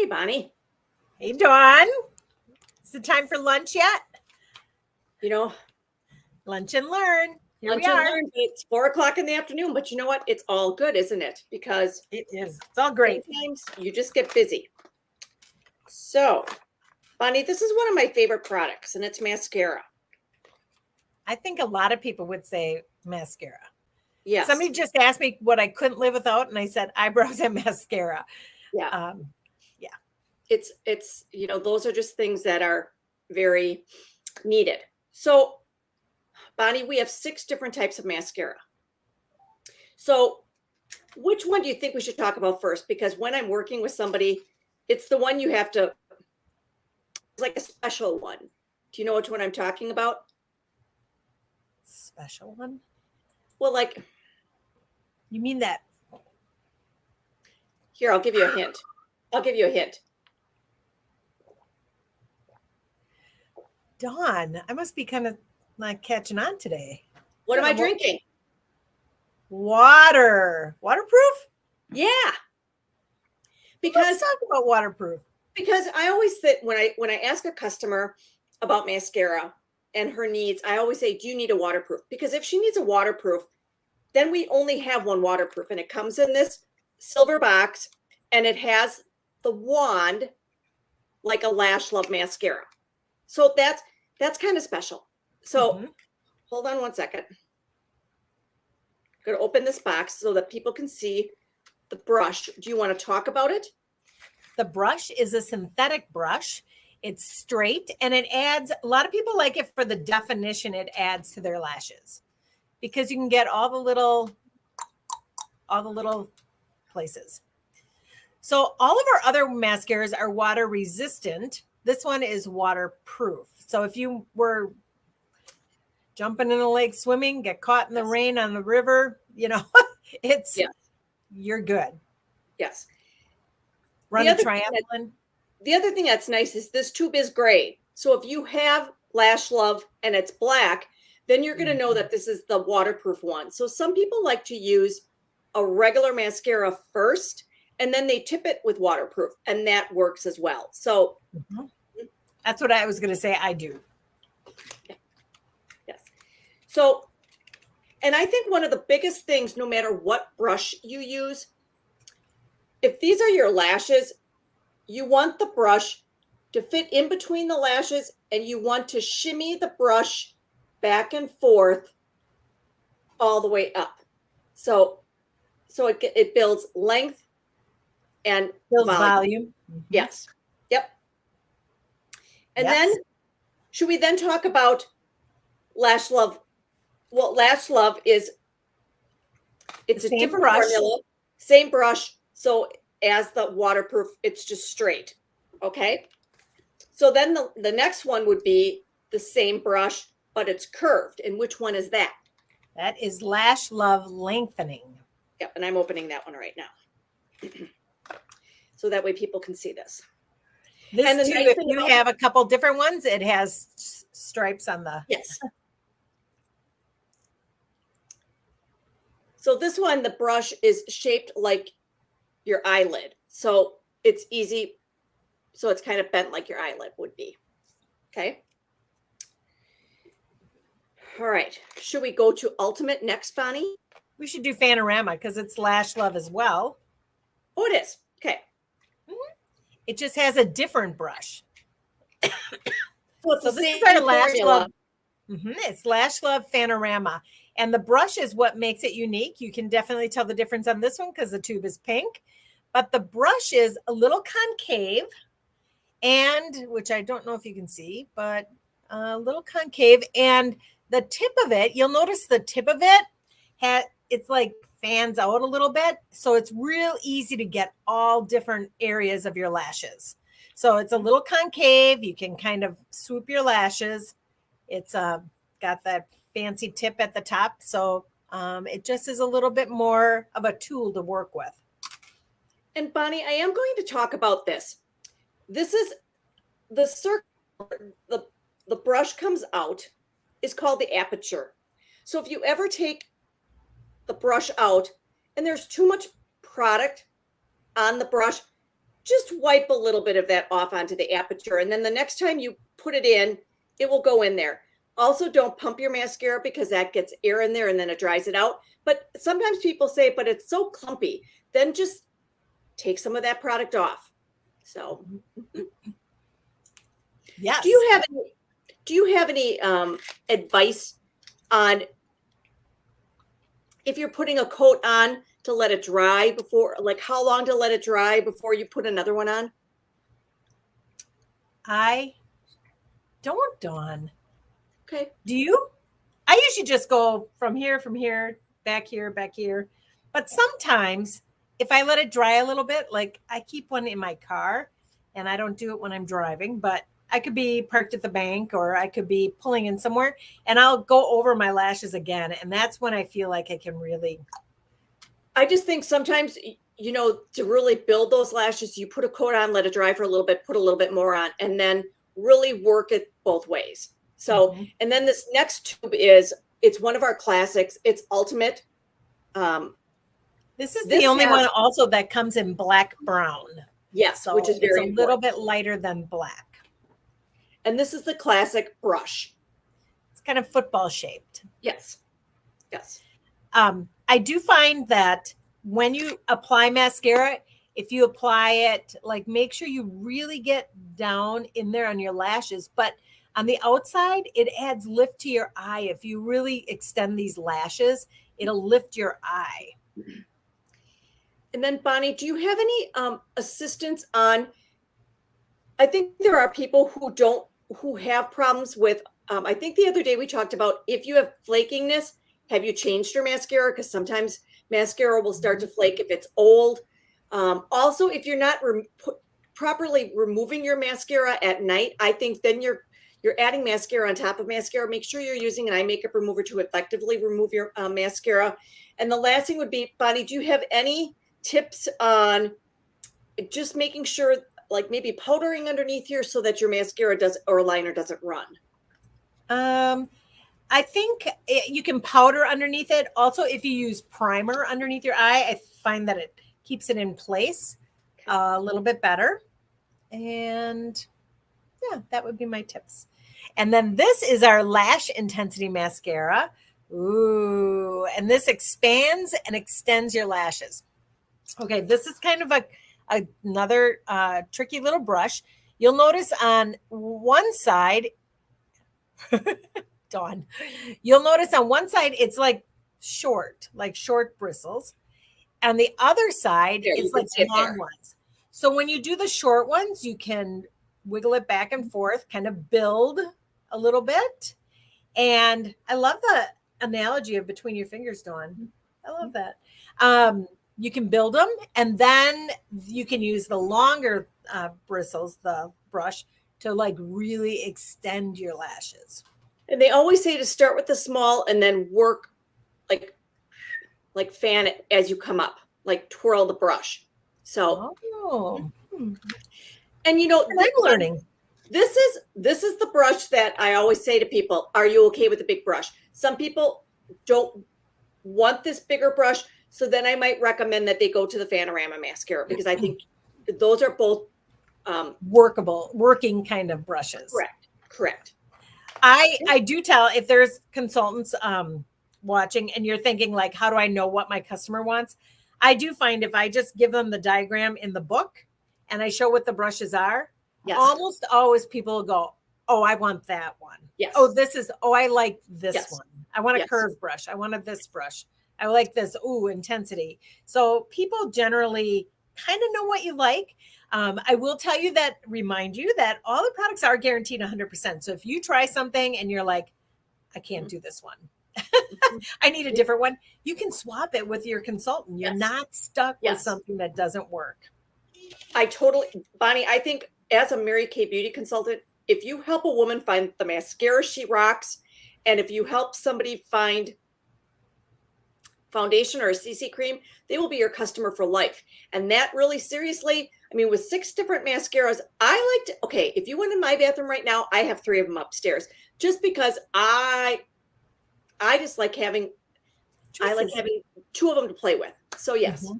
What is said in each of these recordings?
Hey, Bonnie. Hey, Dawn. Is it time for lunch yet? You know, Lunch and learn. Here lunch we and are. learn. It's 4 o'clock in the afternoon, but you know what? It's all good, isn't it? Because It is. It's all great. sometimes you just get busy. So, Bonnie, this is one of my favorite products, and it's mascara. I think a lot of people would say mascara. Yes. Somebody just asked me what I couldn't live without, and I said eyebrows and mascara. Yeah. Yeah. It's those are just things that are very needed. So, Bonnie, we have 6 different types of mascara. So, which one do you think we should talk about first? Because when I'm working with somebody, it's the one you have to, it's like a special one. Do you know which one I'm talking about? Special one? Well, like, You mean that? here, I'll give you a hint. Dawn, I must be kind of not catching on today. What am I drinking? Water. Waterproof? Yeah. Let's Because talk about waterproof. because I always say when I ask a customer about mascara and her needs, I always say, "Do you need a waterproof?" Because if she needs a waterproof, then we only have one waterproof, and it comes in this silver box, and it has the wand like a Lash Love mascara. So that's kind of special. So hold on one second. I'm going to open this box so that people can see the brush. Do you want to talk about it? The brush is a synthetic brush. It's straight and it adds, a lot of people like it for the definition it adds to their lashes because you can get all the little places. So all of our other mascaras are water resistant. This one is waterproof. So if you were jumping in a lake swimming, get caught in the rain on the river, you're good. Yes. Run a triathlon. The other thing that's nice is this tube is gray. So if you have Lash Love and it's black, then you're going to know that this is the waterproof one. So some people like to use a regular mascara first, and then they tip it with waterproof, and that works as well. So that's what I was going to say. I do. Yes. So, and I think one of the biggest things, no matter what brush you use, if these are your lashes, you want the brush to fit in between the lashes, and you want to shimmy the brush back and forth all the way up. So it builds length and builds volume. Yes. Yep. And then, should we then talk about Lash Love? Well, Lash Love it's a different formula, same brush. So as the waterproof, it's just straight. Okay. So then the next one would be the same brush, but it's curved. And which one is that? That is Lash Love Lengthening. Yep. And I'm opening that one right now. So that way people can see this. This and too, if you have a couple different ones, it has stripes on the. Yes. So this one, the brush is shaped like your eyelid. So it's easy. So it's kind of bent like your eyelid would be. Okay. All right. Should we go to Ultimate next, Bonnie? We should do Fanorama because it's Lash Love as well. Oh, it is. Okay. It just has a different brush. So this is our Lash Love. It's Lash Love Fanorama. And the brush is what makes it unique. You can definitely tell the difference on this one because the tube is pink. But the brush is a little concave, and which I don't know if you can see, but a little concave. And the tip of it, you'll notice the tip of it, it's like fans out a little bit. So it's real easy to get all different areas of your lashes. So it's a little concave. You can kind of swoop your lashes. It's got that fancy tip at the top. So it just is a little bit more of a tool to work with. And Bonnie, I am going to talk about this. This is the circle, the brush comes out is called the aperture. So if you ever take the brush out and there's too much product on the brush, just wipe a little bit of that off onto the aperture. And then the next time you put it in, it will go in there. Also, don't pump your mascara because that gets air in there and then it dries it out. But sometimes people say, but it's so clumpy. Then just take some of that product off. So, yes. Do you have any advice on if you're putting a coat on to let it dry before, like how long to let it dry before you put another one on? I don't, Dawn. Okay. Do you? I usually just go from here, back here, back here. But sometimes if I let it dry a little bit, like I keep one in my car and I don't do it when I'm driving, but I could be parked at the bank or I could be pulling in somewhere and I'll go over my lashes again. And that's when I feel like I can really. I just think sometimes, you know, to really build those lashes, you put a coat on, let it dry for a little bit, put a little bit more on, and then really work it both ways. So, and then this next tube it's one of our classics. It's Ultimate. This is the only one also that comes in black brown. Yes, so which is very it's a little bit lighter than black. And this is the classic brush. It's kind of football shaped. Yes. Yes. I do find that when you apply mascara, if you apply it, like make sure you really get down in there on your lashes, but on the outside, it adds lift to your eye. If you really extend these lashes, it'll lift your eye. And then Bonnie, do you have any assistance on, I think there are people who have problems with, I think the other day we talked about if you have flakiness, have you changed your mascara? Because sometimes mascara will start to flake if it's old. Also, if you're not properly removing your mascara at night, I think then you're adding mascara on top of mascara. Make sure you're using an eye makeup remover to effectively remove your mascara. And the last thing would be, Bonnie, do you have any tips on just making sure, like maybe powdering underneath here so that your mascara or liner doesn't run? I think you can powder underneath it. Also, if you use primer underneath your eye, I find that it keeps it in place a little bit better. And yeah, that would be my tips. And then this is our Lash Intensity Mascara. Ooh, and this expands and extends your lashes. Okay, this is kind of another tricky little brush. You'll notice on one side, Dawn, you'll notice on one side it's like short bristles. And the other side, it's like long ones. So when you do the short ones, you can wiggle it back and forth, kind of build a little bit. And I love the analogy of between your fingers, Dawn. I love that. You can build them and then you can use the longer bristles, the brush, to like really extend your lashes. And they always say to start with the small and then work like fan it as you come up, like twirl the brush. So, and you know, I'm learning. This is the brush that I always say to people, are you okay with the big brush? Some people don't want this bigger brush. So then I might recommend that they go to the Fanorama mascara because I think those are both working kind of brushes. Correct. I do tell if there's consultants watching and you're thinking like, how do I know what my customer wants? I do find if I just give them the diagram in the book and I show what the brushes are, almost always people go, oh, I want that one. Yes. Oh, I like this one. I want a curved brush. I want this brush. I like this. Ooh, intensity. So people generally kind of know what you like. I will tell you that, remind you that all the products are guaranteed 100%. So if you try something and you're like, I can't do this one. I need a different one. You can swap it with your consultant. You're not stuck with something that doesn't work. Bonnie, I think as a Mary Kay Beauty consultant, if you help a woman find the mascara she rocks, and if you help somebody find foundation or a CC cream, they will be your customer for life. And that really seriously, I mean, with 6 different mascaras, if you went in my bathroom right now, I have 3 of them upstairs just because I just like having, I like having 2 of them to play with. So yes.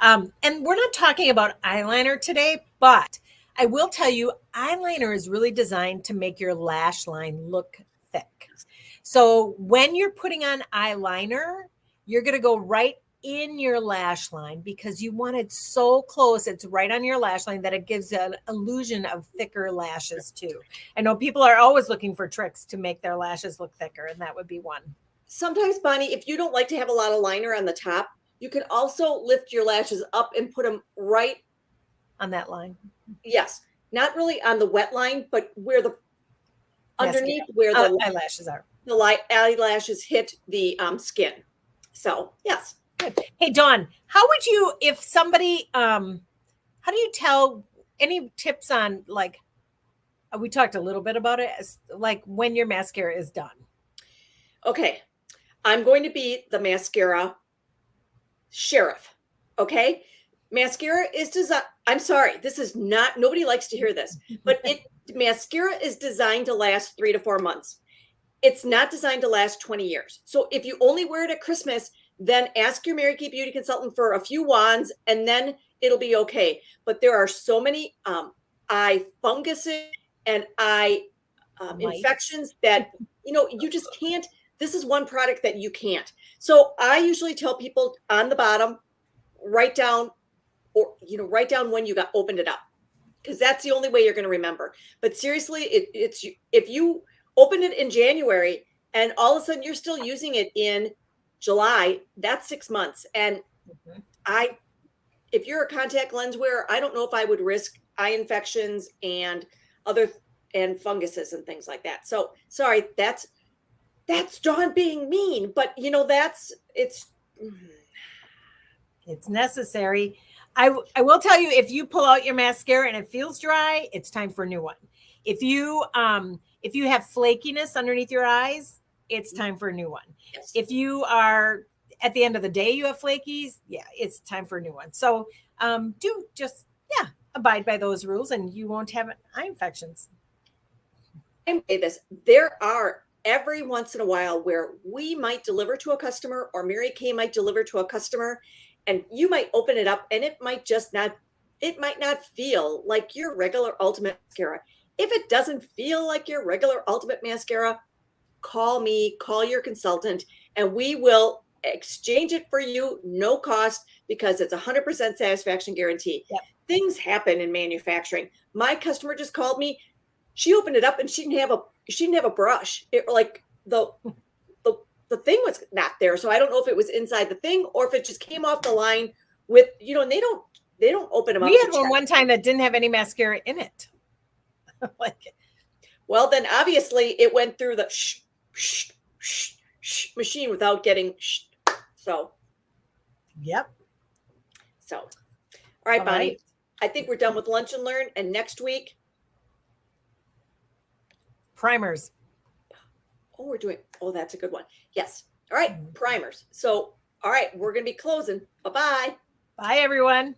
And we're not talking about eyeliner today, but I will tell you, eyeliner is really designed to make your lash line look thick. So when you're putting on eyeliner, you're going to go right in your lash line because you want it so close. It's right on your lash line that it gives an illusion of thicker lashes too. I know people are always looking for tricks to make their lashes look thicker, and that would be one. Sometimes, Bonnie, if you don't like to have a lot of liner on the top, you can also lift your lashes up and put them right On that line. Yes, not really on the wet line, but where the underneath Mascara. where the Eyelashes are. the light eyelashes hit the skin. So yes. Good. Hey, Dawn, how would you, if somebody, how do you tell, any tips on, like, we talked a little bit about it, like when your mascara is done? Okay, I'm going to be the mascara sheriff. Okay, mascara is designed. I'm sorry, this is not. Nobody likes to hear this, but mascara is designed to last 3 to 4 months. It's not designed to last 20 years. So if you only wear it at Christmas, then ask your Mary Kay beauty consultant for a few wands and then it'll be okay. But there are so many eye funguses and eye infections that, you just can't. This is one product that you can't. So I usually tell people on the bottom, write down when you got opened it up, because that's the only way you're going to remember. But seriously, it's if you open it in January and all of a sudden you're still using it in July, that's 6 months. And if you're a contact lens wearer, I don't know if I would risk eye infections and funguses and things like that. So sorry, that's Dawn being mean, but it's necessary. I will tell you, if you pull out your mascara and it feels dry, it's time for a new one. If you have flakiness underneath your eyes, it's time for a new one. Yes. If you are at the end of the day, you have flakies, it's time for a new one. So do just abide by those rules and you won't have eye infections. I say this, there are every once in a while where we might deliver to a customer or Mary Kay might deliver to a customer and you might open it up and it might not feel like your regular Ultimate mascara. If it doesn't feel like your regular Ultimate mascara, call me, call your consultant, and we will exchange it for you, no cost, because it's 100% satisfaction guarantee. Yep. Things happen in manufacturing. My customer just called me. She opened it up and she didn't have a brush. The thing was not there. So I don't know if it was inside the thing or if it just came off the line with, and they don't open them up. We had one time that didn't have any mascara in it. Well, then obviously it went through the machine without getting so. Yep. So, all right, Bonnie, I think we're done with Lunch and Learn. And next week, primers. That's a good one. Yes. All right. Primers. So, all right, we're going to be closing. Bye-bye. Bye, everyone.